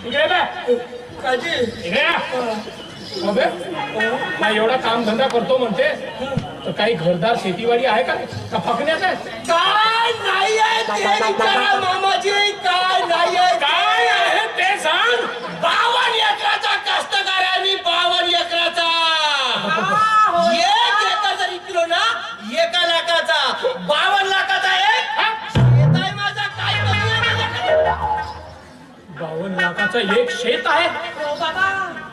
इकडे बे काजी इकडे अबे नाही एवढा काम धंदा करतो म्हणते तर काही घरदार शेतीवाडी आहे का फकण्याचं आहे? काय नाही आहे ते विचारा मामाजी, काय नाही आहे, काय आहे ते सांग. 52 एकराचा कष्टकार आहे मी, 52 एकराचा. एक एकर जर विकलो ना 1 लाखाचा, 52 लाखाचा एक शेत आहे माझा. काय कमी आहे माझ्याकडे? 52 लाखाचा एक शेत आहे. हो बाबा.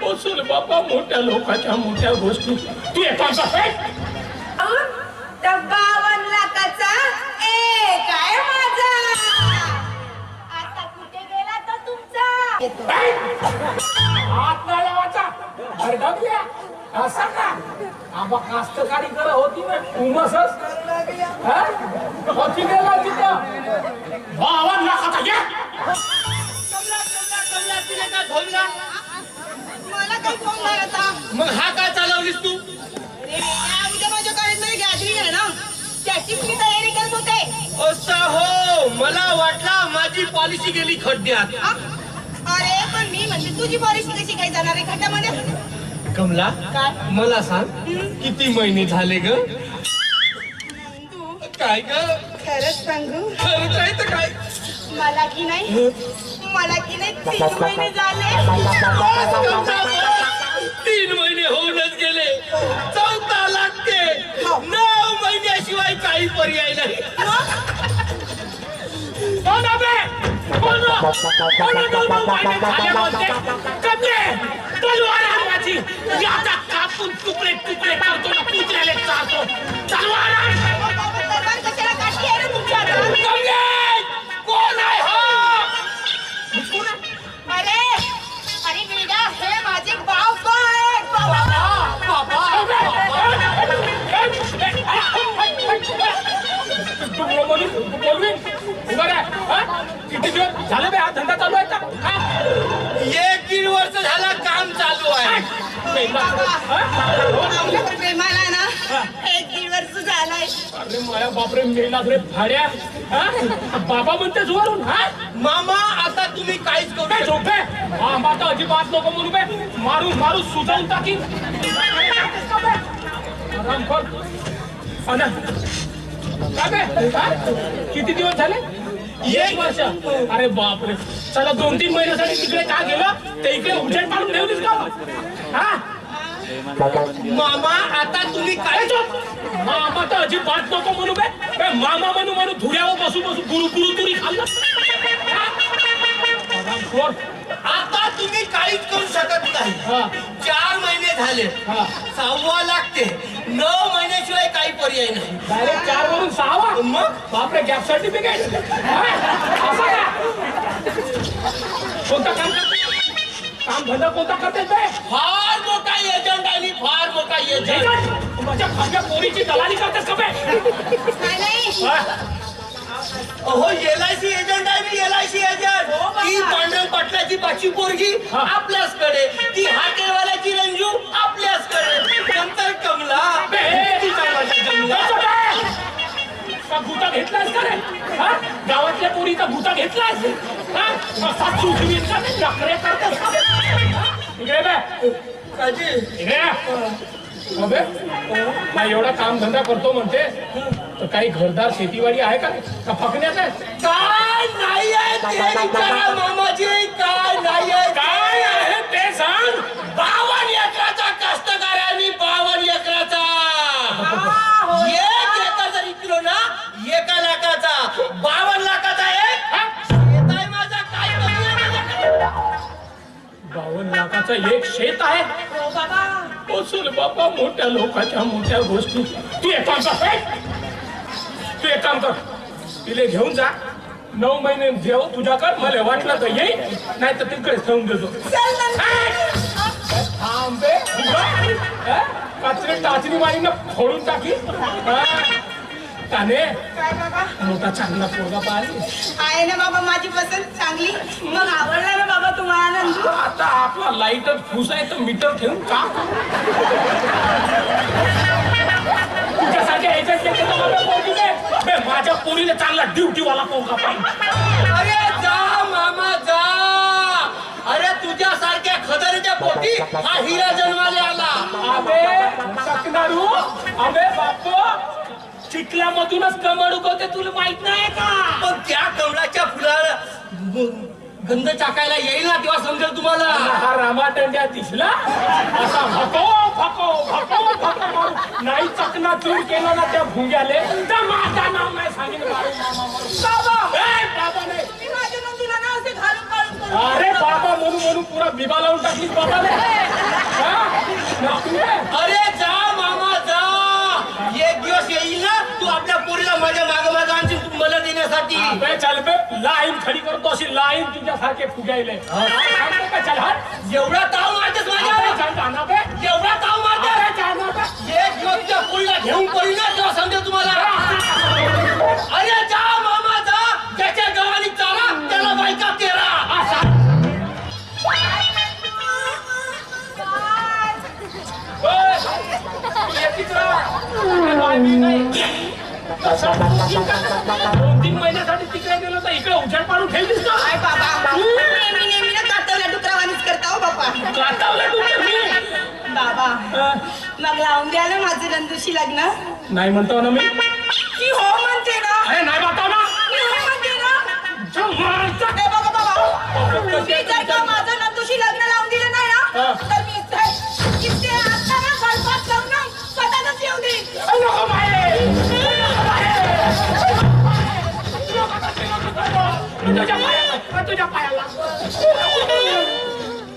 असून बाबा मोठ्या लोकांच्या मोठ्या गोष्टी तू एका त्या 52 लाखाचा एक आहे माझा. आता कुठे गेला तो तुमचा? हात नाही लावायचा. भरडवल्या असं का आबा कास्तकारी कर होती ना उमसच होती गेला तिथं 52 लाखाचा एक. कमला तिने का धोमला? मला काही फोन नाही आता. मग हा काय चालवलीस तू? उद्या माझ्या कॉलेजमध्ये गॅदरिंग आहे ना, त्याची मी तयारी करत होते. असं हो, मला वाटला माझी पॉलिसी गेली खड्ड्यात. अरे पण मी म्हणजे तुझी पॉलिसी कशी काय जाणार आहे खड्ड्यामध्ये? कमला काय? मला सांग किती महिने झाले ग? तू काय ग? खरंच सांगू, खरंच आहे तर काय? मला की नाही 3 महिने झाले. 3 महिने होऊनच गेले, 4था लागते. 9 महिन्याशिवाय काही पर्याय नाही. कोण अबे कोण महिने झाले बोलते कमले तलवार आण माझी. याचा कापून तुकडे तुकडे करतो ना कुत्र्याले चालतो. तलवार आण. तलवार कशाला काढली आहे रे तुमच्या हातात? कमले कोण आहे हो? अरे अरे मुलगा, हे माझे बाप आहे. किती दिवस झाले बे हा धंदा चालू आहे का? 1-1.5 वर्ष झाला काम चालू आहे. आपल्याकडे प्रेमाला ना 1-1.5 वर्ष झालंय. अरे माया बापरे मेला रे फाड्या. बाबा म्हणतेस वरून हा मामा आता तुम्ही काहीच करू काय शकत झोपे आंबा तर अजिबात नको म्हणू बे. मारून मारून सुजावून टाकीन. आरामखोर. काय बे हा? किती दिवस झाले? 1 वर्ष. अरे बापरे चला 2-3 महिन्यासाठी तिकडे का गेलं ते इकडे उजेड पाडून ठेवलीस का हा? मामा आता तुम्ही काय मामा तर अजिबात नको म्हणू बे. मामा म्हणू म्हणू धुऱ्यावर बसू बसू गुरु गुरु तुरी खाल्लं. आरामखोर. आता तुम्ही काहीच करू शकत नाही. हा 4 महिने झाले, हा 6वा लागते. 9 महिन्याशिवाय काही पर्याय नाही. डायरेक्ट 4 वरून 6 मग बापरे गॅप सर्टिफिकेट. असं का? कोणता काम करते? काम धंदा कोणता करते बे? फार मोठा एजंट आहे, फार मोठा एजंट. माझ्या खाद्या पोरीची दलाली करतेस का बे? नाही अहो LIC एजंट आहे मी, LIC एजंट. ती पांडुरंग पाटलाची पाचवी पोरगी हा. आपल्याचकडे, ती हॉटेलवाल्याची रंजू आपल्याचकडे. नंतर कमला तिचा माझा जमला. का गुटा घेतलास का रे? हा? गावातल्या पोरीचा गुटा घेतलास? हा? कसा चुकवीचा नखरे करतेस का? इकडे बे. काजी इकडे अबे नाही एवढा काम धंदा करतो म्हणते तर काही घरदार शेतीवाडी आहे का फकण्याचं आहे? काय नाही आहे ते विचारा मामाजी, काय नाही आहे. काय आहे ते सांग. 52 एकराचा कष्टकार आहे मी, 52 एकराचा. एक एकर जर विकलो ना 1 लाखाचा, 52 लाखाचा एक शेत आहे माझा. काय कमी आहे माझ्याकडे? 52 लाखाचा एक शेत आहे. हो बाबा. असून बाबा मोठ्या लोकांच्या मोठ्या गोष्टी तू एक काम कर. तू एक काम कर तिले घेऊन जा 9 महिने घेऊ तुझ्याकडे. मला वाटलं तर येईल नाही तर तिकडे ठेवून देतो. थांब बे. कचरे टाचणी मारीनं फोडून टाकी. त्याने काय बाबा? मोठा चांगला पोरगा पाहिजे. आहे ना बाबा माझी पसंत चांगली. मग आवडला ना बाबा तुम्हाला नंदू? आता आपला लाईटच फुस आहे तर मीटर ठेवून का तुझ्यासाठी माझ्या पोरीला चांगला ड्युटीवाला पोरगा पाहिजे. अरे जा मामा जा. अरे तुझ्यासाठी हा हिरा जन्माला आला. अबे शकणारू, अबे बाप, चिखल्यामधूनच कमळ उगवते तुला माहित नाही का? पण त्या कमळाच्या फुलाला गंध टाकायला येईल ना तेव्हा समजेल तुम्हाला. हा रामाटंड्या दिसला असा भको भको भको भको मारून नाही चकना चूर केलं ना त्या भुंग्याले तर माझा नाव नाही सांगेन मारू मामा मारू. बाबा ए बाबा नाही. तुम्ही माझ्या नंदूला ना असे घालून काढून करू अरे बाबा म्हणून म्हणून पुरा बिबा लावून टाकलीस बाबाले. अरे जा मामा जा. एक दिवस येईल ना तू आपल्या पोरीला माझ्या माग माग आणशील तू मला देण्यासाठी. अबे चल बे, लाईन खडी करतो अशी लाईन तुझ्यासारखे फुगायले. चल हात एवढा ताव मारतेस माझ्यावर. एवढा ताव मारतेस. एक दिवस त्या पोरीला घेऊन पळी ना तेव्हा समजेल तुम्हाला. अरे जा मामा जा. ज्याच्या गव्हाणी चाला त्याला बायका तेरा. दोन तीन महिन्यासाठी तिकडे गेलो तर इकडे उजाड पाडून ठेवलीस का? काय बाबा नेहमी नेहमी ना कातवल्या डुकरावानीच करता हो बाबा. काटावलं तुझ्या मी. बाबा मग लावून द्या ना माझं नंदूशी लग्न. नाही म्हणतो ना मी. मी हो म्हणते ना. अरे नाही म्हणतो ना. मी हो म्हणते ना. ए बघा बाबा, तुम्ही जर का माझं नंदूशी लग्न लावून दिलं नाही ना तर मी इथे आता ना गळफास करून ना स्वतःच येऊन देईन. नको बाई. तुझ्या पायाला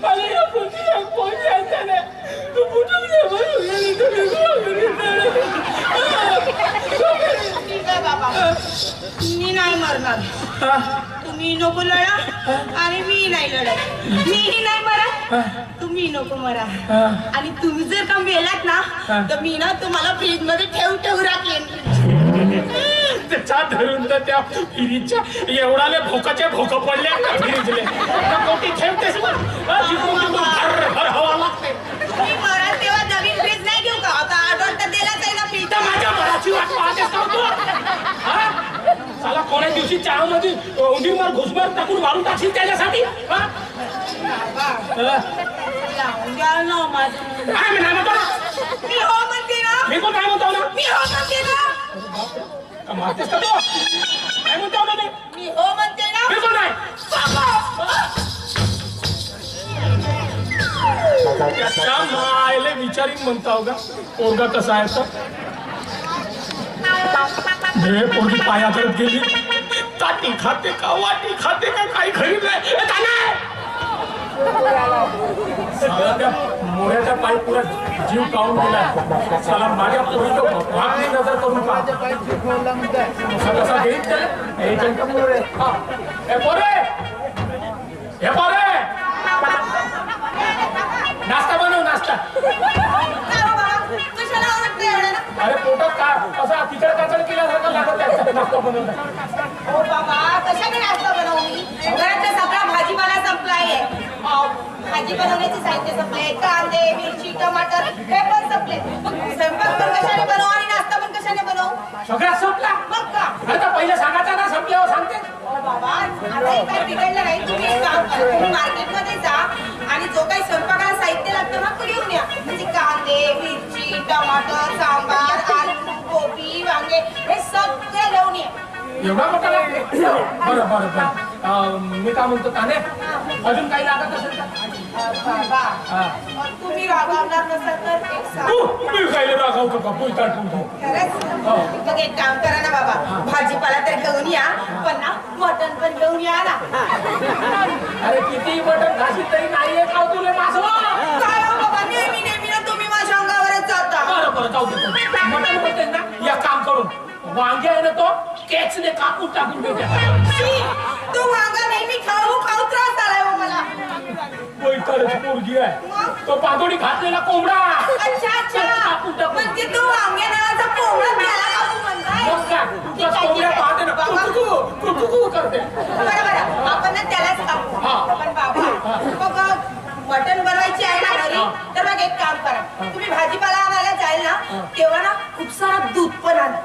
मला या पोटीला कोण जायचं नाही. तू कुठून ठीक आहे बाबा, मी नाही मरणार. तुम्ही नको लढा आणि मी नाही लढत. मीही नाही मरा, तुम्ही नको मरा. आणि तुम्ही जर का मेलात ना तर मी ना तुम्हाला फ्रीज मध्ये ठेवून राखेन. त्याच्या धरून तर त्या फिरीच्या एवढाले भोकाचे भोक पडले फिरीजले कोटी ठेवतेस ना. जिकडून तिकडून भर हवा लागते. तुम्ही मराल तेव्हा नवीन फ्रीज नाही घेऊ का? आता ऑर्डर तर दिलाच आहे ना फ्रीज. तर माझ्या मनाची वाट पाहतेस का तू? साला कोण्या दिवशी चहा मध्ये उंदीरवर घुसभर टाकून मारून टाकशील त्याच्यासाठी. लावून द्या ना माझं. काय मी नाही म्हणतो ना. मी हो म्हणते ना. मी पण काय म्हणतो ना. मी हो म्हणते ना. मारतेस का तू? काय म्हणतो ना मी. मी हो म्हणते ना. मी पण नाही. त्याच्या मायले विचारीन म्हणताव का पोरगा कसा आहे तर. हे पोरगी पाया करत गेली. ताटी खाते का वाटी खाते का काही खरी नाही. त्या मोऱ्याच्या पायी पुरा जीव काढून गेला. साला माझ्या पोरीला भागली नजर करून कसा घेईन हे पोरे नाश्ता बनव नाश्ता. कशाला आवडते एवढं ना? अरे पोटात का कसा तिकडे काचड केल्यासारखं लागत आहे नाश्ता बनवता. हो बाबा, कशाने नाश्ता बनवू मी? घरातला सगळा भाजीपाला संपलाय. भाजी बनवण्याचे साहित्य संपले. कांदे, मिरची, टमाटर हे पण संपले. मग स्वयंपाक पण कशाने बनवू आणि नाश्ता पण कशाने बनवू? सगळ्यात संपला. मग का? अरे तर पहिले सांगायचं ना संपल्यावर सांगते. हो बाबा, आता काही बिघडलं नाही. तुम्ही एक काम करा, तुम्ही मार्केटमध्ये जा आणि जो काही स्वयंपाकाला साहित्य लागतं ना तो घेऊन या. म्हणजे कांदे, मिरची, टमाटर, सांबार, आलू, कोबी, वांगे हे सगळं घेऊन या. एवढा मोठा लागते. बरं बरं बरं. मी काय म्हणतो ताने अजून काही लागत असेल का? बाबा, तुम्ही रागावणार नसाल तर एक सांग. मी खायला रागावतो का पोयता ठेवतो. खरंच? मग एक काम करा ना बाबा, भाजीपाला तर घेऊन या पण ना मटण पण घेऊन या ना. अरे किती मटण घाशी तरी नाहीये का तुला माझं. काय हो बाबा, नेहमी नेहमी ना तुम्ही माझ्या अंगावरच जाता. बरं बरं जाऊ दे. मटण म्हणते ना या काम करून वांगे आहे ना तो केचने कापून टाकून देते. तो वांगा नेहमी खाऊ खाऊ त्रास आलाय हो मला. पोयताची पोरगी आहे तो पातोडी घातलेला कोंबडा. अच्छा अच्छा, म्हणजे तो वांग्या नावाचा कोंबडा त्याला कापू म्हणताय. मग काय तुझ्या कोंबड्या पाहते ना कुकू करते. बरं बरं, आपण ना त्यालाच कापू. पण बाबा मग मटण बनवायची आहे ना घरी तर मग एक काम करा, तुम्ही भाजीपाला आणायला जाईल ना तेव्हा ना खूप सारा दूध पण आणा.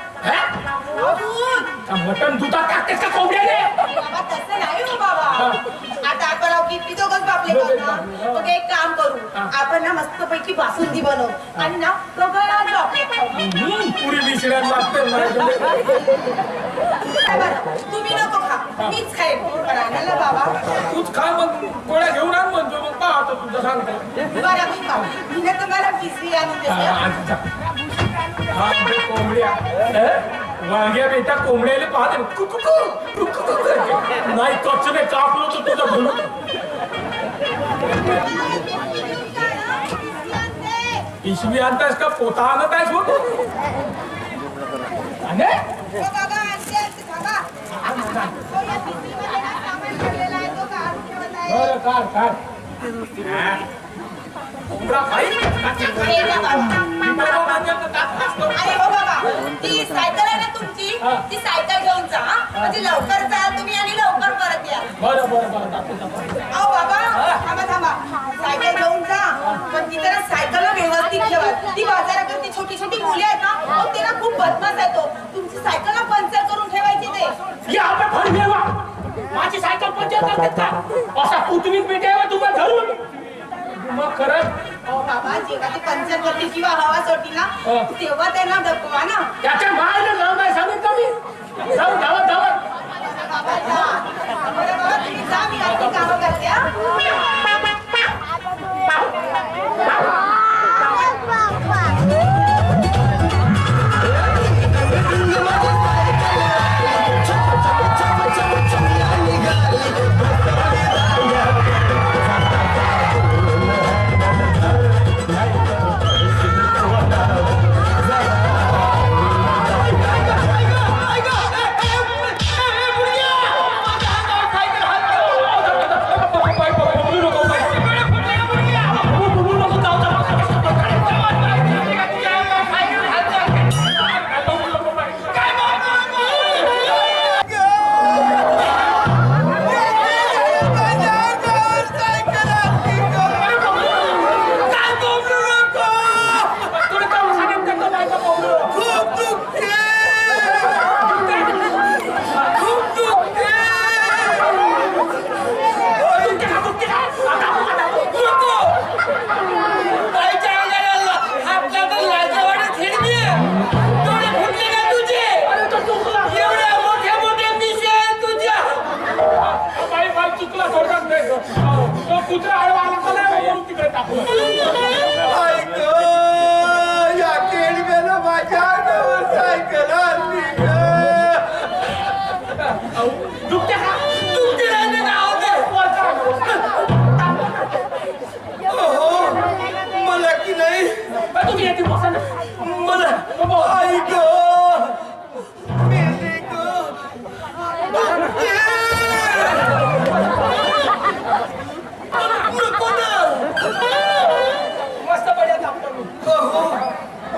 दूध मटण दुधात टाकतेस का कोंबड्याने. बाबा तसं नाही हो बाबा. आता आपण किती दोघच बापले ना मग एक काम करू आपण ना मस्तपैकी बासुंदी बनवू आणि ना गगनात बापले खाऊ. पुरी विसरायला लागते. तुम्ही नको खा मीच खाईन पण आणायला बाबा तूच खा मग गोळ्या घेऊन आण म्हणतो मग पाहतो तुझं सांगतो. बरं मी खाऊ मी तुम्हाला पिसवी आणून देते. हा कोंबड्या वाघ्या बेटा कोंबड्याला पाहते नाही कचरे कापलो तर तुझं भरून. पिशवी आणतास का पोता आणत आहेस मग आणि बाबा आणते आणते बाबा तो या पिशवीमध्ये ना सामान ठेवलेला आहे तो काढून ठेवत आहे. बरं काढ कोंबडा खाईल हे घ्या बाबा. अरे हो बाबा ती सायकल आहे ना तुमची ती सायकल घेऊन जा म्हणजे लवकर जा तुम्ही आणि लवकर परत या. बरं अहो बाबा थांबा सायकल घेऊन जा पण ती जरा सायकल व्यवस्थित ठेवा. ती बाजाराकडे छोटी छोटी मुली आहेत ना अहो ते ना खूप बदमाश आहे तो तुमची सायकल पंक्चर करून ठेवायची ते. या आपण फळ घेवा माझी सायकल पंक्चर करतात का असा पुतणीत भेटायला तुम्हाला धरून मग खरंच. अहो बाबा जेव्हा ती पंक्चर करते किंवा हवा सोडती ना तेव्हा त्यांना दपवा ना. त्याच्या मायला नाव नाही सांगितलं मी जाऊ धावत बाबा जा बरं बाबा तुम्ही जा मी आणखी कामं करते हा. कुत्रा हळवाला का नाही म्हणून तिकडे टाकलं. या केडव्याला माझ्या सायकल आणली दुखते का तुमची राहते मला की नाही तुम्ही येते बसा ना. मला आई ग मेली ग नको ना मस्त पड्या थांबतो मी.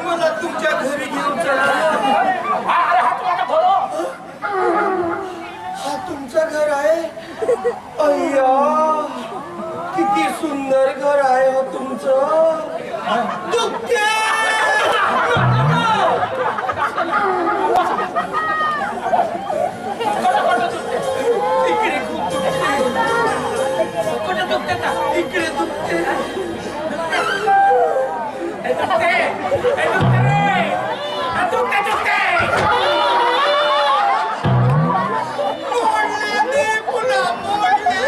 मला तुमच्या घरी घेऊन चला. अरे हात वाटा भरो. हा तुमचं घर आहे अय्या किती सुंदर घर आहे हो तुमचं. दुखते इकडे खूप दुखते. कुठं दुखते का इकडे दुखते. हे दुखते हे दुखते रे हे दुखते मोडले ते पुन्हा मोडले.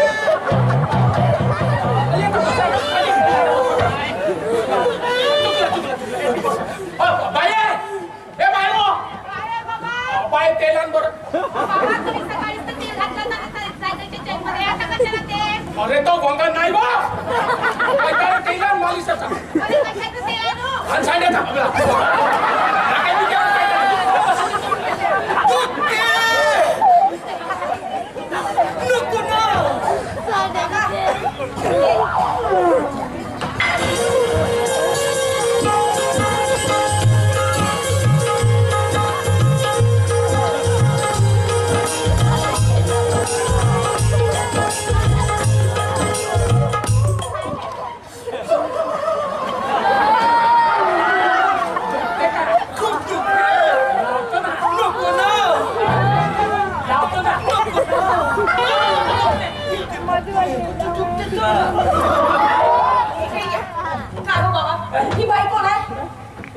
बाई हे बाई अरे बाबा बाई तेलान बरं. बाबा तुम्ही सकाळीच तर तेल घातलं ना सायकलच्या चेनमध्ये आता कशाला ते अरे तो भोंगा नाही बा काय तेलान मालिशाचा अरे कशाचं तेल आणू आणि सांगायचा नको ना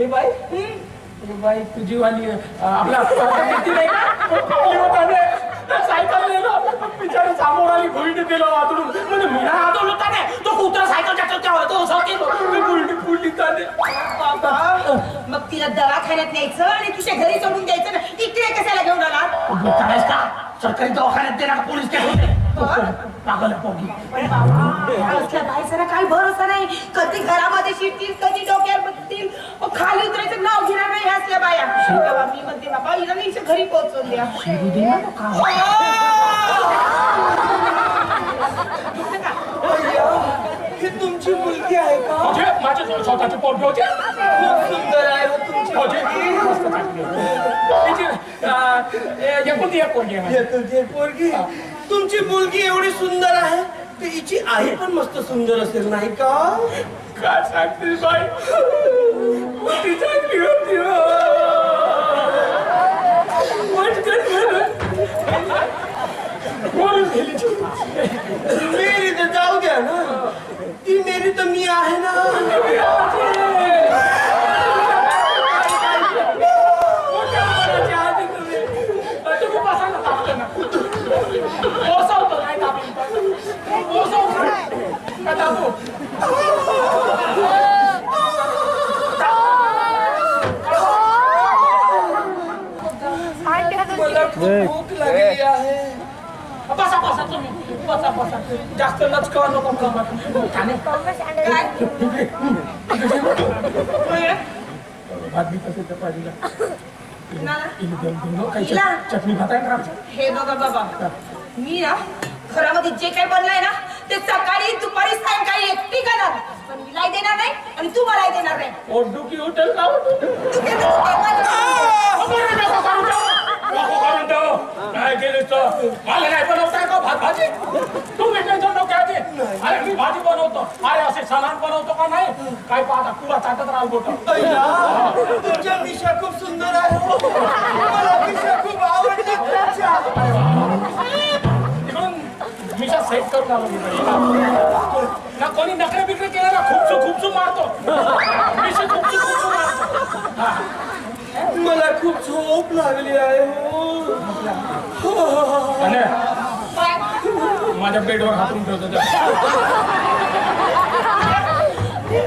हे बाई हे बाई तुझी वाली आपला किती नाही का सायकल नेलो बिचारे समोर आली भुईट दिलो आतडून म्हणजे मी नाही आदळलो त्याने तो कुत्रा सायकल त्याच्यावर तो सावकी मी भुईट पुडली त्याने मग तिला दवाखान्यात न्यायचं आणि तुझ्या घरी सोडून द्यायचं ना इकडे कशाला घेऊन आला करायच का सरकारी दवाखान्यात देणार पोलीस केस होते पागल पोगी असल्या बाईचा काही भरोसा नाही कधी घरामध्ये शिरतील कधी डोक्यावर बसतील खाली उतरायचं नाव घेणार नाही असल्या बाया तेव्हा मी म्हणते बाबा हिला नाही घरी पोहोचवून द्या ही तुमची मुलगी आहे का? म्हणजे माझी स्वतःची पोरगी होती खूप सुंदर आहे हो तुमची एकुलती एक पोरगी आहे तुझी पोरगी तुमची मुलगी एवढी सुंदर आहे तर हिची आई पण मस्त सुंदर असेल नाही का? काय सांगते बाई ती चांगली होती मेरी तर जाऊ द्या ना ती मेरी तर मी आहे ना मला खूप भूक लागली आहे बसा बसा तुम्ही बसा बसा जास्त लचकावा नको भाजी कसं चपातीला चटणी खाता आहे हे बघा बाबा मी ना घरामध्ये जे काही बनलंय ना ते सकाळी दुपारी सायंकाळी एकटी करणार पण मिलाई देणार नाही आणि तू मलाही देणार नाही पोटदुखी हॉटेल लावू काय केलं मला नाही बनवताय का भात भाजी तुम्ही टेन्शन नको घ्यायची अरे मी भाजी बनवतो अरे असे सलाड बनवतो का नाही काय पाहता पुरा चाटत राहू गोट तुमच्या मिशा खूप सुंदर आहे मला मिशा खूप आवडते तिकडून मिशा सेट करून आलो ना कोणी नखरे बिकरे केला ना खूपसू मारतो मिशा खूपसू मारतो मला खूप झोप लागली आहे माझ्या बेडवर हातून ठेवतो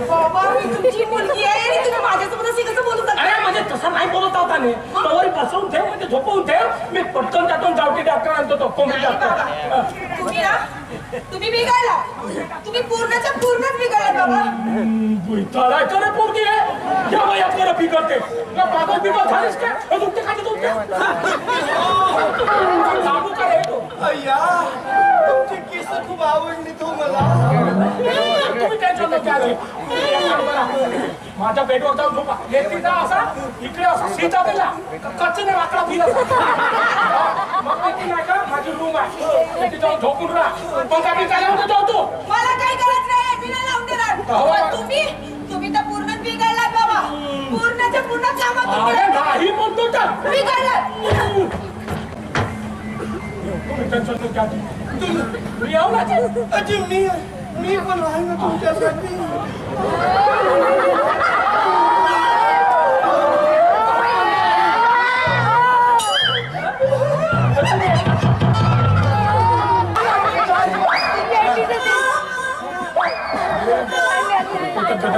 बाबा मी तुमची मुलगी आहे आणि तुम्ही माझ्यासोबत अशी कसं बोलू शकता अरे म्हणजे तसं नाही बोलत होता नाही तोवर बसवून ठेव म्हणजे झोपवून ठेव मी पटकन त्यातून जावटी डॉक्टर आणतो तो कोंबडी डॉक्टर तुम्ही ना तुम्ही बिघडला तुम्ही पूर्णच्या पूर्णच बिघडला बाबा बुईताला करे पोरगी आहे या वयात मला बिघडते ना पागल बिघड झालीस का दुखते खाली दुखते लागू करे अय्या तुमची केस खूप आवडली तो मला तुम्ही टेन्शन नको घ्या माझ्या बेडवर जाऊन झोपा येतीचा असा इकडे असा सीता दिला कच्चने वाकडा फिरत मग माहिती नाही का माझी रूम आहे तिथे जाऊन झोपून राहा पंखा बिंका लावून जाऊ तू मला काही गरज नाही मी नाही लावून देणार पण तुम्ही तर पूर्णच बिघडलात बाबा पूर्णच्या पूर्ण कामात अरे नाही म्हणतो तर बिघडलात तुम्ही टेन्शन नको घ्या मी येऊ ना अजी मी पण आहे ना तुमच्यासाठी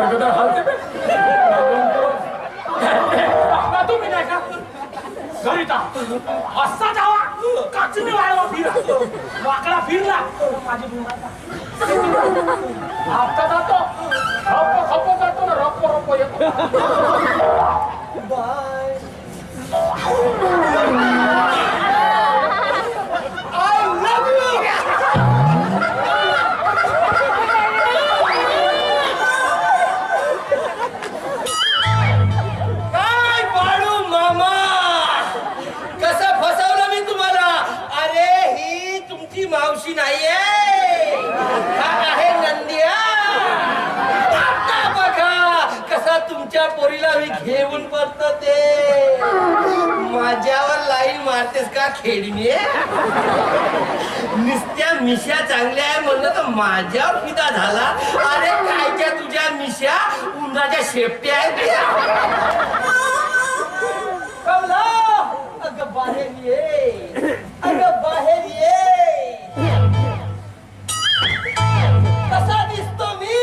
गदर हालते तुम्ही नाही का घरी जा असा जावा काचीने वाळवा फिरा वाकडा फिरला माझी आता जातो खप्प जातो ना रप्प येतो बाय मावशी नाहीये हा आहे नंदिया आता बघा कसा तुमच्या पोरीला मी घेऊन पडतो ते माझ्यावर लाईन मारतेस का खेळणे नुसत्या मिशा चांगल्या आहे म्हणलं तर माझ्यावर फिदा झाला अरे कायच्या तुझ्या मिशा माझ्या शेपटी आहे कमला अगं बाहेर ये अगं बाहेर ये कसा दिसतो मी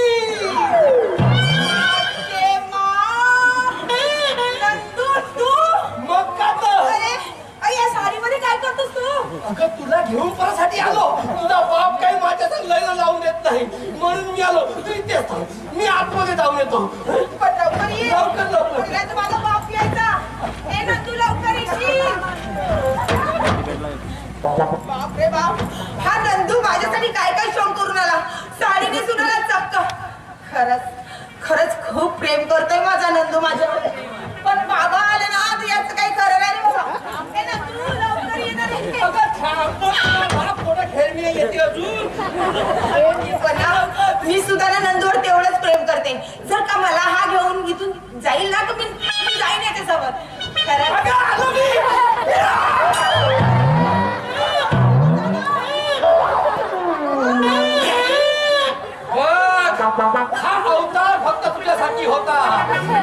मग का या साडीमध्ये काय करतोस तू? अगं तुला घेऊन परसाठी आलो तुझा बाप काही माझ्या लग्न लावून येत नाही म्हणून मी आलो तू इथेच थांब मी आतमध्ये जाऊन येतो पण लवकर ये. लवकर लवकर पहिला तर माझा बाप यायचा. ए नंदू लवकर येशील. बाप रे बाप, हा नंदू माझ्यासाठी काय काय शौक करून आला. साडी नेसून आला चक्क. खरंच खूप प्रेम करतोय माझा नंदू माझ्यावर. पण बाबा आले ना तर याचं काही खरं नाही रे बाबा. ए नंदू लवकर ये ना रे. अगं थांब बाप कोणा खेळ मी येते अजून पण ना, मी सुद्धा ना नंदूवर तेवढंच प्रेम करते. जर का मला हा घेऊन इथून जाईल ना तर मी जाईन याच्यासोबत. खरंच आलो मी हा अवतार फक्त तुझ्यासाठी होता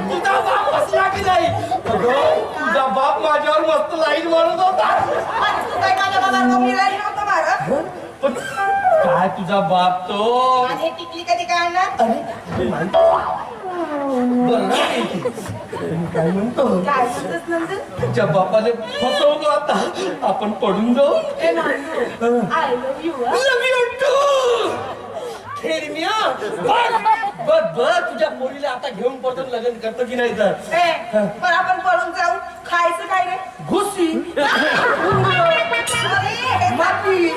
तुझा बाप बसला की नाही तुझा बाप माझ्यावर मस्त लाईन मारत होता तू काय माझ्या बाबाला कमी राहिली नव्हतं मारत. पण काय तुझा बाप तो आणि हे टिकली कधी काय आणणार? बरं ना काय म्हणतो काय म्हणतोस नंदू? तुझ्या बापाने फसवलं आता आपण पडून जाऊ ए नंदू, I love you, हा. लव यू टू खेळम्या बघ बघ तुझ्या पोरीला आता घेऊन परत लग्न करतो की नाही तर ए, पण आपण पळून जाऊ खायचं काय रे? घुसी अरे, हे माती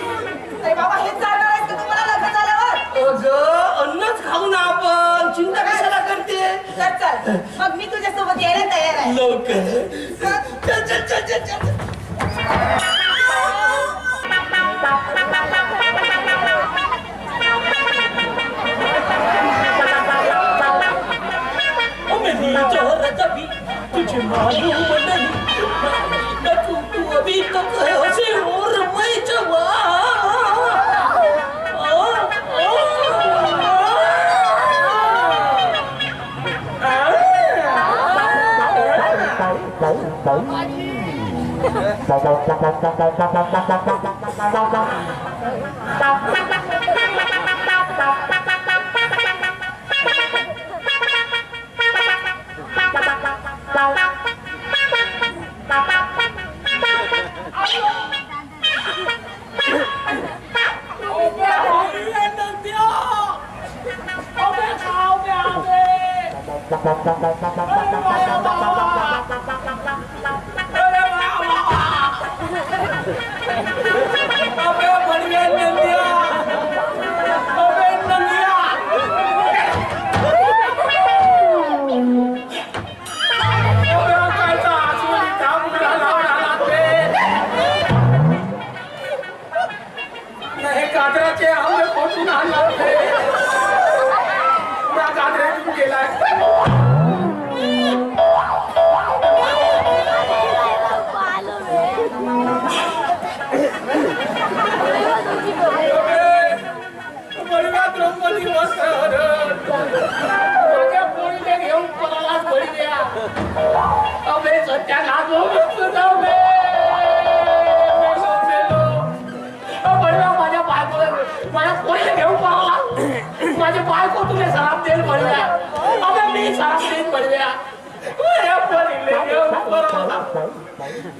अरे बाबा हेच चालणार आहेस का तुम्हाला लग्न झाल्यावर? अगं अन्नच खाऊ ना आपण चिंता कशाला करते चल चल, मग मी तुझ्यासोबत यायला तयार आहे. लवकर चल चल चल चल चल तुझे मालूम नहीं तू अभी तक ऐसे और मैं गाजराचे आंबे फोटून आणला गाजऱ्यातून गेलाय बळीवात रंगवती वस्त्र माझ्या पोळीने घेऊन पळालाच बळीया अबे सत्या नाचो माझ्या पोळीने घेऊन पळाला माझे बायको तुझे सराप देईल बळीया अबे मी सराप देईल बळीया माझ्या पोळीने घेऊन पळाला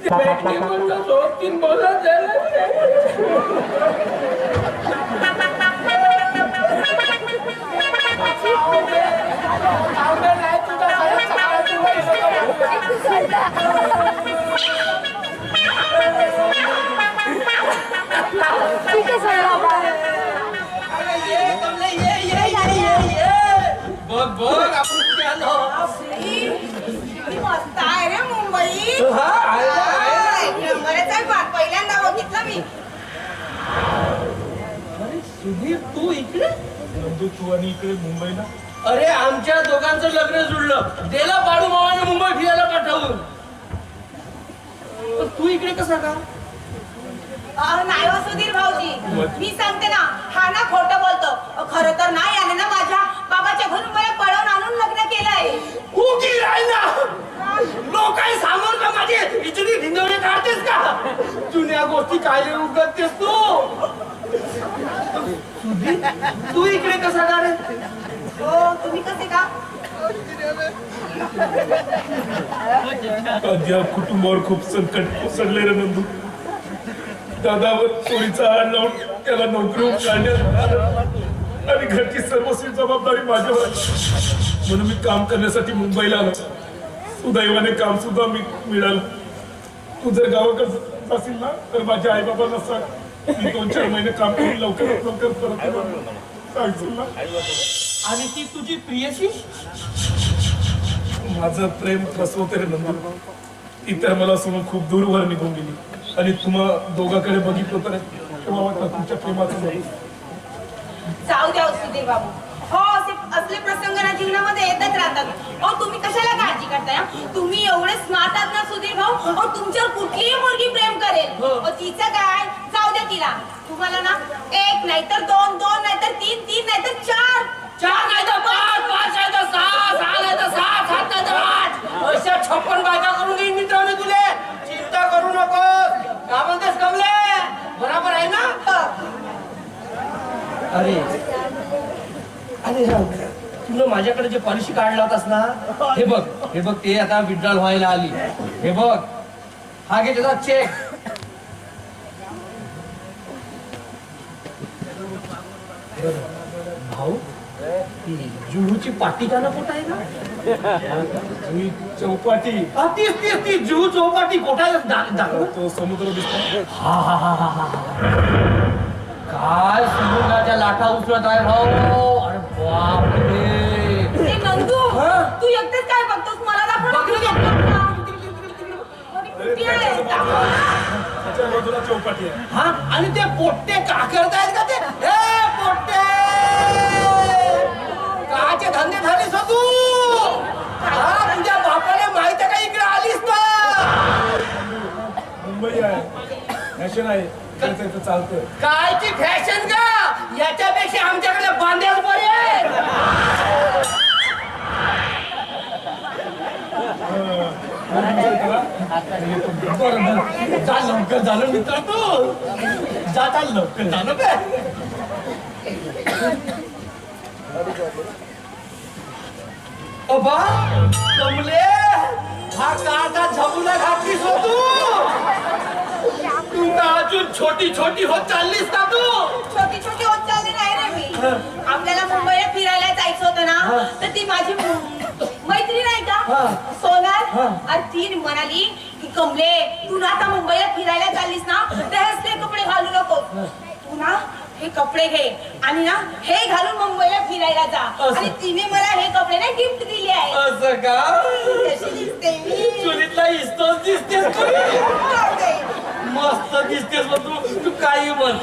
बैठकी म्हणतो सोबतीन बोलत झालं बघ बघ आपण कुठे आलो किती मस्त आहे रे मुंबई. हा, आहे. नंबरच आहे पण पहिल्यांदा बघितलं मी. अरे सुधीर तू इकडे नंदू तू आणि इकडे मुंबईला अरे आमच्या दोघांचं लग्न जुळलं त्याला बाळू मामाने मुंबई फिरायला पाठवून पण तू इकडे कसा का नाही हो सुधीर भाऊजी, मी सांगते ना हा ना खोटं बोलतो. खरं तर नाही याने ना माझ्या बाबाच्या घरून मला पळवून आणून लग्न केलंय. वरती काय उगततेस तू? सुधी, तू इकडे कसा का रे? हो तुम्ही कसे का माझ्या कुटुंबावर खूप संकट कोसळले रे नंदू. दादावर चोरीचा आड लावून त्याला नोकरीवर काढण्यात आलं आणि घरची सर्वस्वी जबाबदारी माझ्यावर आली. म्हणून मी काम करण्यासाठी मुंबईला आलो. सुदैवाने काम सुद्धा मिळालं. तू जर गावाकडे जाशील ना तर माझ्या आई बाबांना सांग मी 2-4 महिने काम करून लवकरात लवकर परत येणार. सांगशील ना? आणि ती तुझी प्रियशी? माझं प्रेम फसवते रे नंदू. इतर मला सोडून खूप दूरवर निघून गेली आणि तुम्हा दोघांकडे बघितलं तर तेव्हा वाटलं तुमच्या प्रेमाचं नाही. जाऊ द्या सुधीर बाबू. हो असले प्रसंग ना जीवनामध्ये येतच राहतात. हो तुम्ही कशाला काळजी करताय? तुम्ही एवढे स्मार्ट आहात ना सुधीर भाऊ. हो तुमच्यावर कुठलीही मुलगी प्रेम करेल. हो तिचं काय जाऊ द्या तिला. तुम्हाला ना 1 नाहीतर 2, 2 नाहीतर 3, 3 नाहीतर 4, 4 नाही तर 5, 5 नाही तर 6, 6 नाही तर 7, 7 नाही तर 8 अशा 56 बायका करून येईन मित्रांनो तुले. चिंता करू नकोस. का म्हणतेस कमले? बरोबर आहे ना? अरे अरे राव, तुला माझ्याकडे जे पॉलिसी काढला होतास ना, हे बघ ते आता विड्रॉल व्हायला आली. हे बघ, हा घे त्याचा चेक. भाऊ, जुहूची पाटी का नको आहे ना? मी चौपाटी ती जुहू चौपाटी कोठा दाखव. तो समुद्र दिसतो. काय समुद्राच्या लाटा उचलत आहे भाऊ. अरे बापरे. ए नंदू हा? तू एकटेच काय बघतोस? मला दाखव ना. बघ ना. अरे, कुठे आहे? दाखव ना. त्याच्या बाजूला चौपाटी आहे. हा, आणि ते पोट्टे का करतायत का ते? हे पोट्टे काचे धंदे झालीस हो तू? हा, तुझ्या बापाला माहित आहे का इकडे आलीस तर? मुंबई आहे, फॅशन आहे, इथं चालतं. कायची फॅशन का? याच्यापेक्षा आमच्याकडे बांध्याच बरे आहेत. जा लवकर झालं मित्र तू. जा लवकर झालं बे. अबा कमले, हा काचा झबुला घातलीस हो तू. तू का अजून छोटी छोटी होत चाललीस का तू? छोटी छोटी होत चालली नाही रे मी. आपल्याला मुंबईला फिरायला जायचं होतं ना, तर ती माझी मैत्री नाही का सोनार, आणि ती म्हणाली की कमले तू ना आता मुंबईला फिरायला चाललीस ना तर असले कपडे घालू नको. तू ना हे कपडे घे आणि ना हे घालून मुंबईला फिरायला जा. आणि तिने मला हे कपडे ना गिफ्ट दिले आहे. असं का? कशी दिसते मी? चुलीतला इस्तोच दिसतेस तू. जाऊ दे. मस्त दिसतेस मग तू काही म्हण.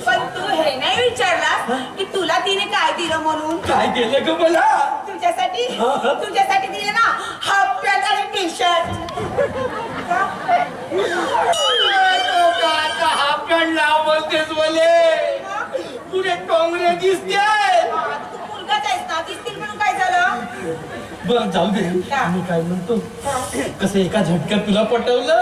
पण तू हे नाही विचारला की तुला तिने काय दिलं म्हणून? काय दिलं ग मला? तुझ्यासाठी दिले ना हाफ पॅन्ट आणि टी शर्ट. हा पॅन्ट लाव बोलतेस बोले. तुझे टोंगरे दिसते. तू मुलगाच आहेस ना, दिसतील म्हणून काय झालं? बरं जाऊ दे. मी काय म्हणतो, कसं एका झटक्यात तुला पटवलं.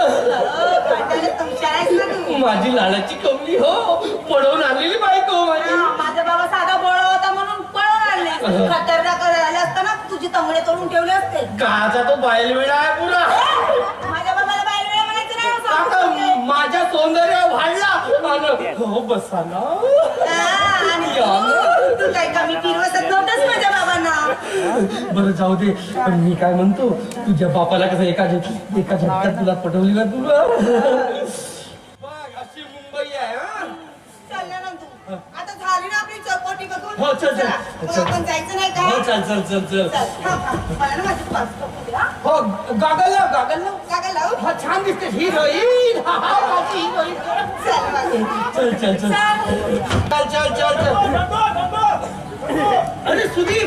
तुमच्या आहेस ना तू. माझी लाडाची कमली हो, पडवून आणलेली बायको माझी. माझा बाबा साधा बोळा होता म्हणून पळून आणले. खतरनाक आले असताना तुझी तंगडे करून ठेवले असते. काचा तो बायलवेडा आहे पुरा. माझ्या बाबाला बाहेर म्हणायचं नाही असं. आता माझ्या सौंदर्य वाढला. हो बसा ना. तू काही कमी फिरवसत नव्हतंच माझ्या बाबांना. बरं जाऊ दे. पण मी काय म्हणतो, तुझ्या बापाला कसं एका झटक्यात तुला पटवली ना तुला. अशी मुंबई आहे. चल ना नंदू, आता झाली ना आपली चौपाटी बघून. हो, चल, चल. चला, मग आपण जायचं नाही का? हो चल चल चल चल. चल, मला ना माझी पर्स बघू द्या. हो गागल लाव गागल लाव. जागा लावू? हा छान दिसते हिरोईन. माझी हिरोईन. चल मग. चल चल चल चल चल चल चल. अरे सुधीर.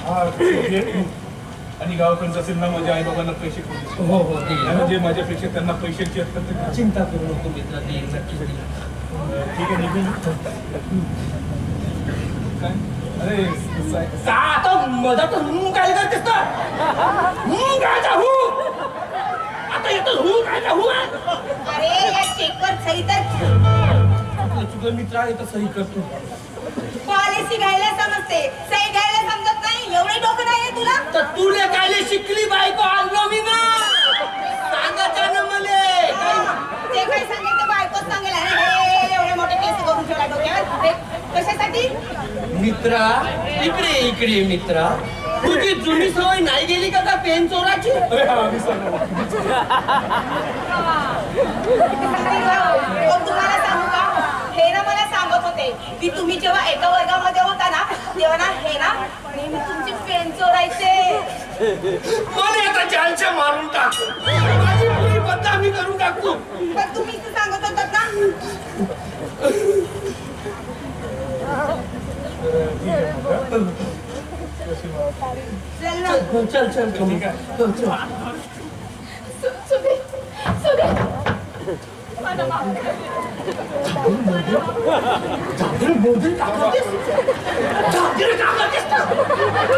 हा, ठीक आहे. आणि गावाकडचं असेल ना माझ्या आई बाबांना पैसे करून हो हो ते म्हणजे माझ्यापेक्षा त्यांना पैशाची असतात ते चिंता करू नको मित्र. ते नक्की होईल. ठीक आहे निघून काय अरे का आता मधात काय करतेस तर? काय जाऊ आता येतो हू काय का हू अरे या चेकवर सही तर तुझं मित्र आहे तर सही करतो पॉलिसी घ्यायला समजते सही घ्यायला समजत नाही एवढे डोकं नाहीये तुला तर तुले कायले शिकली बायको आणलो मी ना सांगायचं ना मले ते काय सांगायचं बायकोच सांगेल अरे हे एवढे मोठे केस करून ठेवला डोक्यावर हे कशासाठी मित्रा इकडे इकडे मित्रा तुझी जुनी सवय नाही गेली का पेन चोराची अरे हा विसरलो. पण तुम्हाला सांगू का हे ना मला सांगत होते की तुम्ही जेव्हा एका वर्गामध्ये होता ना तेव्हा ना हे ना नेहमी तुमची पेन चोरायचे मला आता जालच्या मारून टाक माझी पुरी बदनामी करून टाकतो पण तुम्ही तर सांगत होतात ना चल ना चल चल ठीक आहे. सुधीर सुधीर मला माफ कर.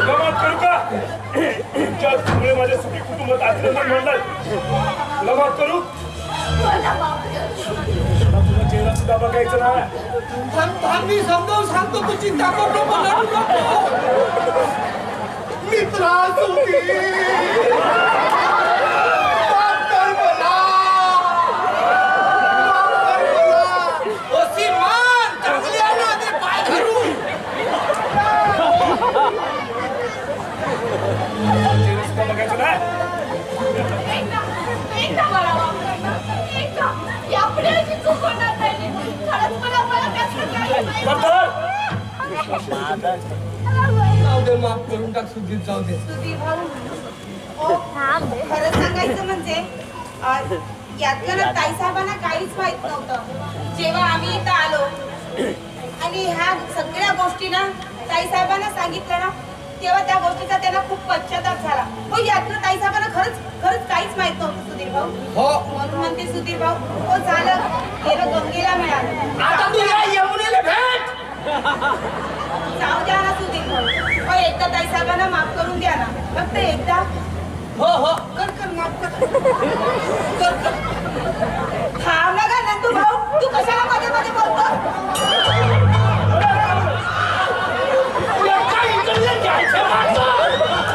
गमात करू का तुमच्यामुळे माझ्या सुखी कुटुंबात आश्रम म्हणलं गमात करू तुला चेहरा सुद्धा बघायचं नाही मी समजावून सांगतो तू चिंता करू नको मित्रा चेहरा सुद्धा बघायचं नाही एकदा मला माफ कर. एकदा यापुढे अशी चूक होणार नाही. खरंच मला त्यातलं काही माहिती जाऊ दे माफ करून टाक सुधीर जाऊ दे सुधीर भाऊ ओ, खरं सांगायचं म्हणजे यातलं ना ताईसाहेबांना काहीच माहित नव्हतं जेव्हा आम्ही इथं आलो आणि ह्या सगळ्या गोष्टी ना ताईसाहेबांना सांगितलं ना तेव्हा त्या गोष्टीचा त्यांना खूप पश्चाताप झाला हो यातलं ताईसाहेबांना खरंच काहीच माहित नव्हतं सुधीर भाऊ हो म्हणून म्हणते सुधीर भाऊ हो झालं गेलं गंगेला मिळालं आता तू या यमुनेला भेट जाऊ द्या ना सुधीर भाऊ हो एकदा ताईसाहेबांना माफ करून द्या ना फक्त एकदा हो हो कर माफ कर थांब ना का नंदू भाऊ तू कशाला मध्ये मध्ये बोलतो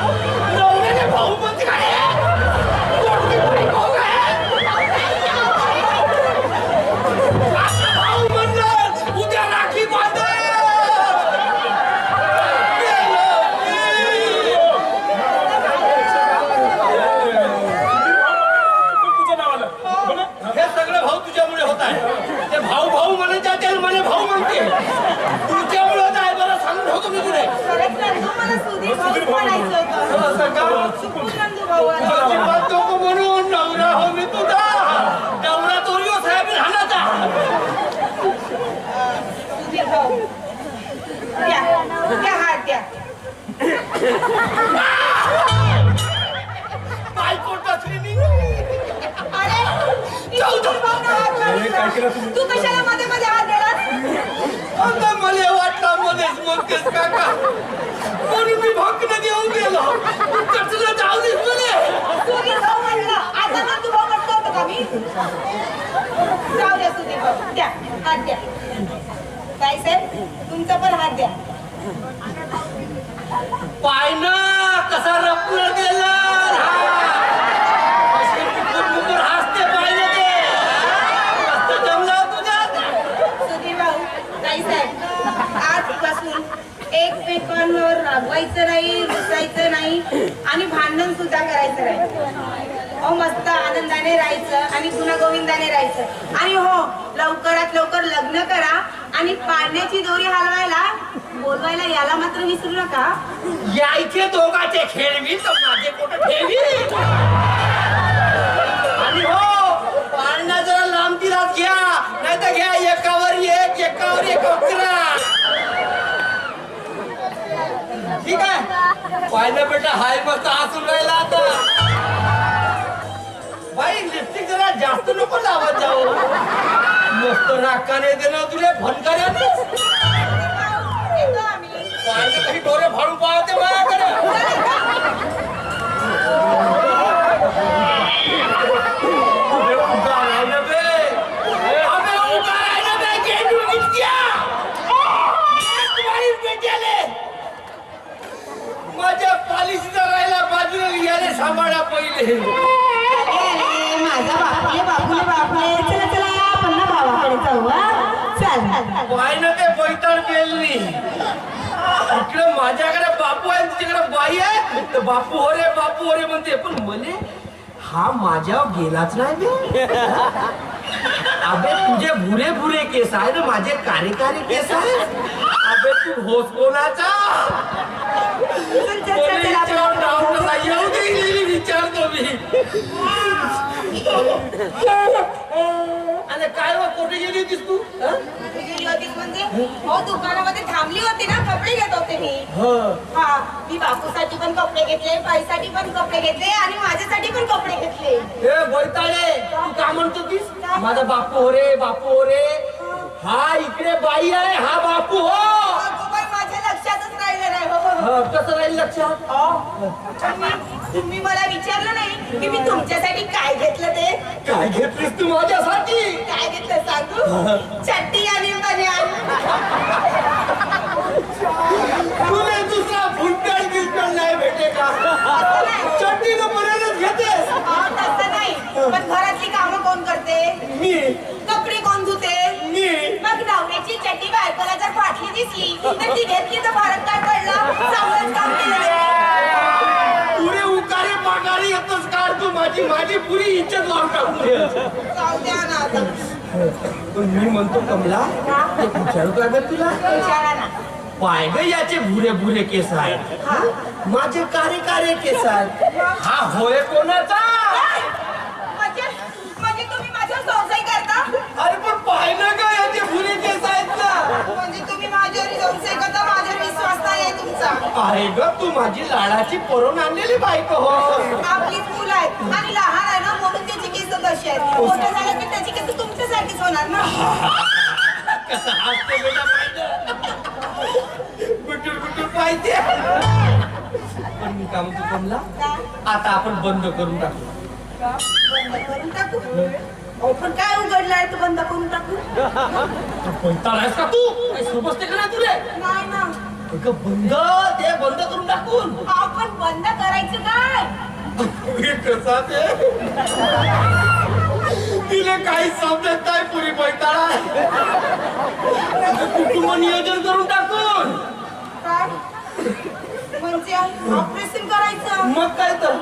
भाऊ म्हणते काय भाऊ म्हणलं उद्या राखी बांध तुझं नाव आलं बोला. हे सगळं भाऊ तुझ्यामुळे होत आहे ते भाऊ भाऊ म्हणत जाते मला भाऊ म्हणते तुझ्यामुळे होत आहे बरं सांगून ठेवतो मी तुला खरंच नंदू मला सुधीर भाऊ म्हणायचं होतं असं का चुकून नंदू भाऊ आला. अजिबात नको म्हणून नवरा हो मी तुझा नवरा तोरियो साहेब राहण्याचा सुधीर भाऊ द्या हात द्या बायकोट बसली मी अरे सुधीर भाऊंना हात अरे, काय केलं लावला. तुम्ही? तू कशाला मध्ये मध्ये हात दिलास आता मला वाटला मध्येच म्हणतेस काका म्हणून मी भक्कन देऊन गेलो कचरा जाऊ देस मले सुधीर भाऊ म्हटलं आता नंदू भाऊ म्हटलं होतं का मी जाऊ द्या सुधीर भाऊ द्या हात द्या काय साहेब तुमचा पण हात द्या पाय ना कसा रपून गेला हसते पाहिजे ते मस्त जमला तुझ्या सुधीर भाऊ ताई साहेब आजपासून एकमेकांवर रागवायचं नाही रुसायचं नाही आणि भांडण सुद्धा करायचं नाही हो मस्त आनंदाने राहायचं आणि पुन्हा गोविंदाने राहायचं आणि हो लवकरात लवकर लग्न करा आणि पाण्याची दोरी हलवायला बोलवायला याला मात्र विसरू नका यायचे दोघाचे खेळवी तर माझे कुठं ठेवी आणि हो पाळणा जरा लांब तिलाच घ्या नाही तर घ्या एकावर एक अकरा ठीक आहे पाहिलं बेटा हाय मस्त हसून राहिला आता बाई लिपस्टिक जरा जास्त नको लावत जाऊ मस्त नाकाने देणं तुला फनकाऱ्याने येतो आम्ही पाहिलं काही डोरे फाडून पाहते माझ्याकडे ते माझा बापले चला चला आपण ना भावाकडे जाऊ चल बाय ना ते बैताळ केली इकडे माझ्याकडे बापू आहे तुझ्याकडे बाई आहे तर बापू हो रे म्हणते पण मले हा माझ्यावर गेलाच नाही बे अबे तुझे भुरे भुरे केस आहे ना माझे कारे केस आहे अबे तू होस कोणाचा नाव कसा येऊ दे विचारतो मी आणि काय व कोठे गेली होतीस तू म्हणजे हो दुकानामध्ये थांबली होती ना कपडे घेत होते मी हा मी बापूसाठी पण कपडे घेतले बाईसाठी पण कपडे घेतले आणि माझ्यासाठी पण कपडे घेतले ए बैताळे तू का म्हणतो तीस माझा बापू हो रे हा इकडे बाई आहे हा बापू हो माझ्या लक्षातच राहिलं नाही हो कसं राहील लक्षात तुम्ही मला विचारलं नाही की मी तुमच्यासाठी काय घेतलं ते काय घेतलीस तू माझ्यासाठी काय घेतलं सांगू चट्टी आणि बनियान तुला दुसरा फुलकड गिलकड नाही भेटे का चट्टीला पर्यंत घेतेस तसं नाही पण घरातली कामं कोण करते मी कपडे कोण धुते मी मग नवऱ्याची चड्डी बायकोला जर फाटली दिसली तर ती घेतली तर फरक काय पडला चांगलंच काम केलं पुरे उकारे पागारे येतच काढ तू माझी पुरी इज्जत लावून टाकू जाऊ द्या ना आता. पण मी म्हणतो कमला एक विचारू का ग तुला विचारा ना पाय ग याचे भुरे भुरे केस आहेत माझे कारे केस आहेत हा होय कोणाचा म्हणजे तुम्ही माझ्यावर संशय करता अरे पण पाय ना ग याचे भुरे केस आहेत ना म्हणजे तुम्ही माझ्यावर संशय करता माझ्यावर विश्वास नाही आहे तुमचा आहे ग तू माझी लाडाची परून आणलेली बायको हो आपलीच मुलं आहेत आणि लहान आहे ना म्हणून त्याची केस तशी आहेत मोठं झालं की त्याची केस तुमच्यासाठीच होणार ना कसं हसते बेटा गुटूर पाहिजे पण मी काम तू कमला आता आपण बंद करून टाकू बंद करून टाकू अहो पण काय उघडलाय तू बंद करून टाकू बोलता का तू काही समजते का नाही तुले नाही ना बंद ते बंद करून टाकून आपण बंद करायचं काय कसा ते तिला काही समजत नाही पुरी बैताळा कुटुंब नियोजन करून टाकून काय म्हणजे ऑपरेशन करायचं मग काय तर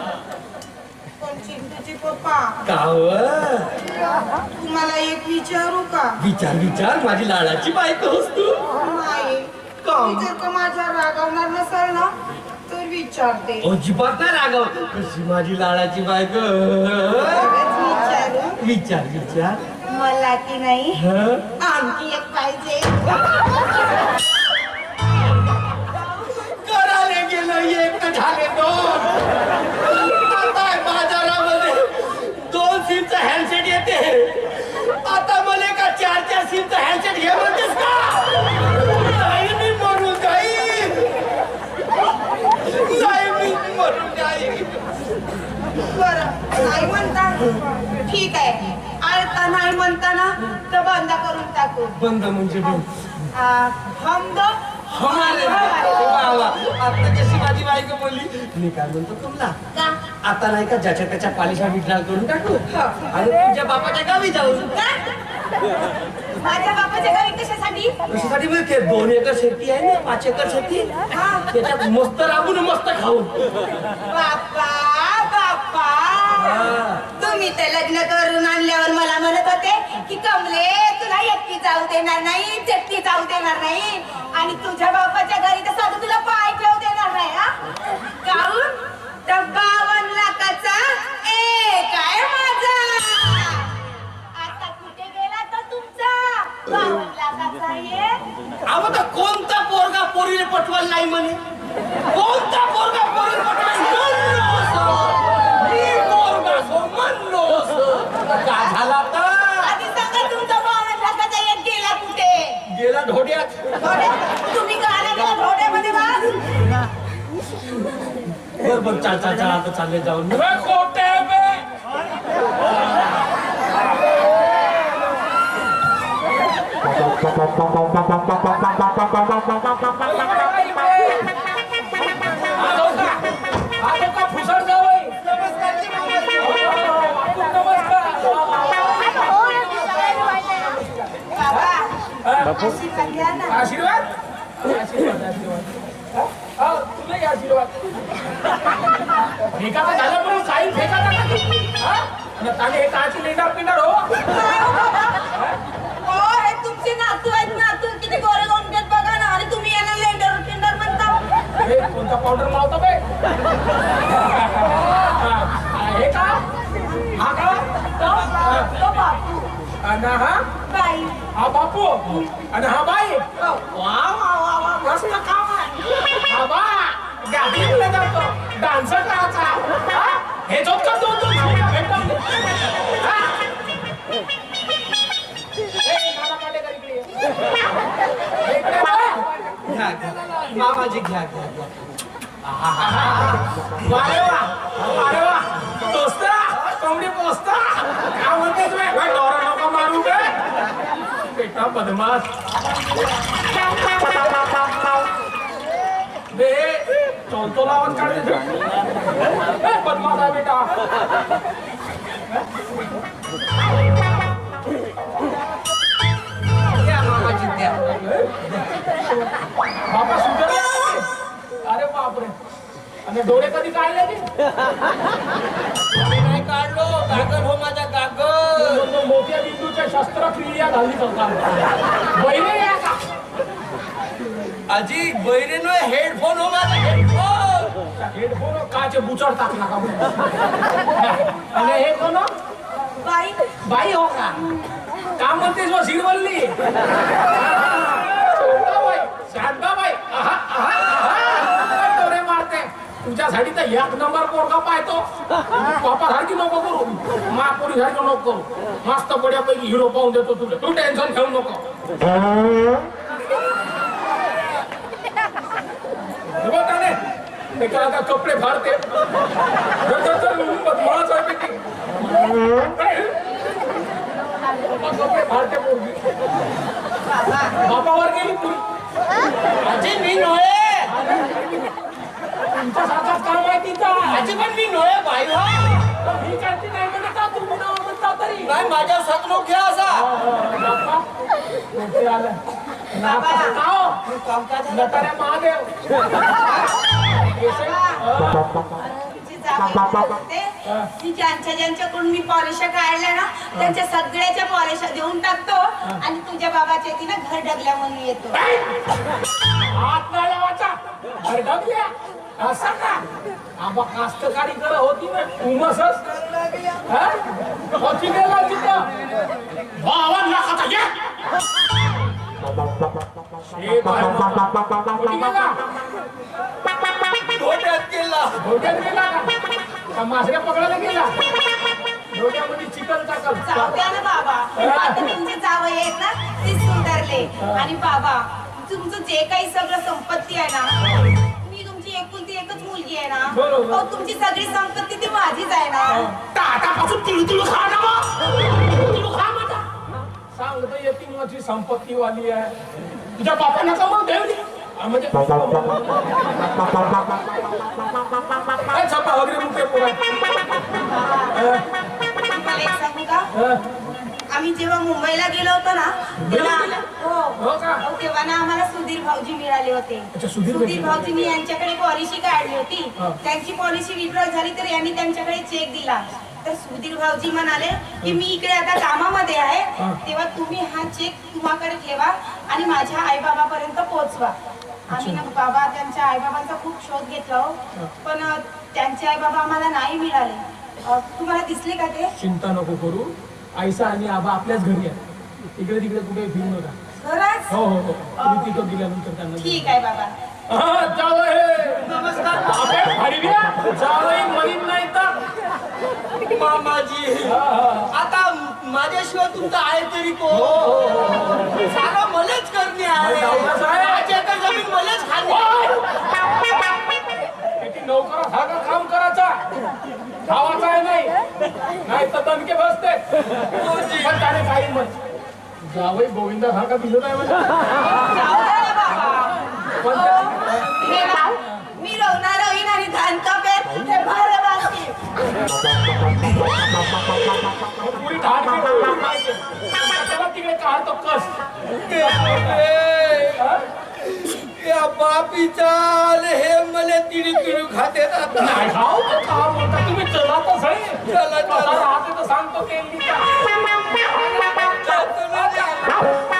पण चिंटूचे पप्पा काव तुम्हाला एक विचारू का विचार माझी लाडाची बायको होस तू नाही तुम्ही जर का माझ्या रागावणार नसाल ना तर विचारते अजिबात नाही रागव कशी माझी लाडाची बायको विचारू विचार मला की नाही हं? आणखी एक पाहिजे करायला गेलं एक तर झाले दोन आता बाजारामध्ये 2 सीमचा हँडसेट येते आता मला का 4 सीमचा हँडसेट घे म्हणतेस का नाही मी मरून जाईल नाही मी मरून जाईल बरं नाही म्हणता ठीक आहे आता नाही म्हणता ना तर बंद करून टाकू बंद म्हणजे हम दो हमारे वा वा आता कशी माझी बायको बोलली मी काय म्हणतो तुमला का? आता नाही का ज्याच्या त्याच्या पालिशा विड्रॉल करून टाकू आणि तुझ्या बापाच्या गावी जाऊ का? माझ्या बापाच्या गावी कशासाठी कशासाठी मिळते 2 एकर शेती आहे ना 5 एकर शेती त्याच्यात मस्त राबून मस्त खाऊन बाप्पा तुम्ही ते लग्न करून आणल्यावर मला म्हणत होते की कमले तुला एकटी जाऊ देणार नाही चट्टी जाऊ देणार नाही आणि तुझ्या बापाच्या घरी तर साधू तुला पाय ठेवू देणार नाही हा काहून तर 52 लाखाचा एक आहे माझा आता कुठे गेला तर तुमचा 52 लाखाचा एक अहो तर कोणता पोरगा पोरीने पटवायला नाही म्हणे कोणता पोरगा पोरीने पटवायला का झाला तर आधी सांगा तुमचा 52 लाखाचा एक गेला कुठे गेला ढोड्यात तुम्ही गाणं गेला ढोड्यामध्ये बरोबर चाल आता चालले जाऊन खोटे नमस्कार आशीर्वाद फेका तर झालं म्हणून काही फेका नका आणि हे काची लेंडार पिंडार हो हो हे तुमचे नातू आहेत नातू किती गोरे गोंडकेत बघा ना आणि तुम्ही यांना लेंडर टेंडर म्हणता हे कोणता पावडर लावता बे हे का हा का तो बापू आणि हा बाई हा बापू आणि हा बाई वा वा वा वा मस्त काम आहे हा बा गाडीला जातो डान्स करायचा हे झोप का दोन दोन भेटतो मामाजी घ्या वारे वा दोस्ता कोंबडी पोचता काय म्हणते तुम्ही डोरा नको मारू बे बेटा बदमाश बे चलतो आवाज काढते बदमाश आहे बेटा मामाजी द्या बाबा सुधारले अरे बापरे आणि डोळे कधी काढले ते नाही काढलो कागद हो माझा कागद मोठ्या बिंदूच्या शस्त्रक्रिया झाली चौका बहिणी या का आजी बहिणीनो हेडफोन हो माझा हेडफोन हेडफोन काचे बुचड टाकला का आणि हे कोण बाई बाई हो का काम म्हणतेस व शिरवल्ली शांताबाई डोळे मारते तुझ्यासाठी तर एक नंबर पोरगा पाहतो पापा सारखी नको करू महापुरी सारखं नको करू मस्त बड्यापैकी हिरो पाहून देतो तुला तू टेन्शन घेऊ नको आता कपडे फाडते कपडे फाडते पोरगी बापावर गेली पुरी आजी मी नोळे तुमच्या सारखाच काम आहे तिचा आजी पण मी नोळे बाई हो मी करते नाही म्हणता तुम्ही नाव म्हणता तरी नाही माझ्या सतलो घ्या असा बाप्पा मोठे आलं नाव नटाऱ्या महादेव तुमची जावई होते, ती ज्यांच्याकडून मी पॉलिशा काढल्या ना त्यांच्या सगळ्याच्या पॉलिशा देऊन टाकतो आणि तुझ्या बाबाच्या ती ना घर डगल्या म्हणून येतो हात नाही लावायचा भरडकल्या असं का आबा कास्तकारीकडे होती ना उमसच होती गेला तिथं भावा नाकाचा ये डोक्यात गेला डोक्यात गेला का मासऱ्या पकडायला गेला डोक्यामध्ये चिकन टाकल जाऊ द्या ना बाबा आता तुमचे जावई आहेत ना ते सुधारले आणि बाबा तुमचं जे काही सगळं संपत्ती आहे ना मी तुमची एकुलती एकच मुलगी आहे ना बरोबर. अहो, तुमची सगळी संपत्ती ती माझीच आहे ना आतापासून तिळू खा ना मग तिळू खा माझा सांगतो यतीमाची संपत्ती वाली आहे तुझ्या बापांना का मग देवली म्हणजे काय छापा वगैरे मुके पोरा तुम्हाला एक सांगू का आम्ही जेव्हा मुंबईला गेलो होतो ना तेव्हा हो का? तेव्हा ना आम्हाला सुधीर भाऊजी मिळाले होते अच्छा, सुधीर भाऊजींनी यांच्याकडे पॉलिसी काढली होती हा. त्यांची पॉलिसी विड्रॉ झाली तर यांनी त्यांच्याकडे चेक दिला तर सुधीर भाऊजी म्हणाले की मी इकडे आता कामामध्ये आहे हा. तेव्हा तुम्ही हा चेक तुम्हाकडे ठेवा आणि माझ्या आईबाबापर्यंत पोहोचवा आम्ही ना बाबा त्यांच्या आईबाबांचा खूप शोध घेतला हो पण त्यांचे आईबाबा आम्हाला नाही मिळाले तुम्हाला दिसले का ते चिंता नको करू आईसा आणि आबा आपल्याच घरी आहे इकडे तिकडे कुठे फिरू नका खरंच हो हो हो तुम्ही तिथं गेल्यानंतर त्यांना ठीक आहे बाबा नमस्कार जावई म्हणीन नाही तर मामाजी आता माझ्याशिवाय तुमचं आहे तरी को सारा मलाच करणे आहे माझी आता जमीन मलाच खाली नोकरा सारखं काम करायचा खावाचा आहे नाही तर दणके बसते पण त्याने काही मत जावई गोविंदा सारखा दिसत आहे म्हणजे जाऊ द्या ना बाबा. पण हे ना, मी रवणार होईन आणि धान कापेन हे बरं बाकी. पुरी ठाण पाहिजे त्याला तिकडे काढतो कस या बापीचा हे मला तिने खाते ना आता. नाही खाऊ तर खा म्हणता तुम्ही चला तर सही चला, चला. राहते तर सांगतो ते चला, चला.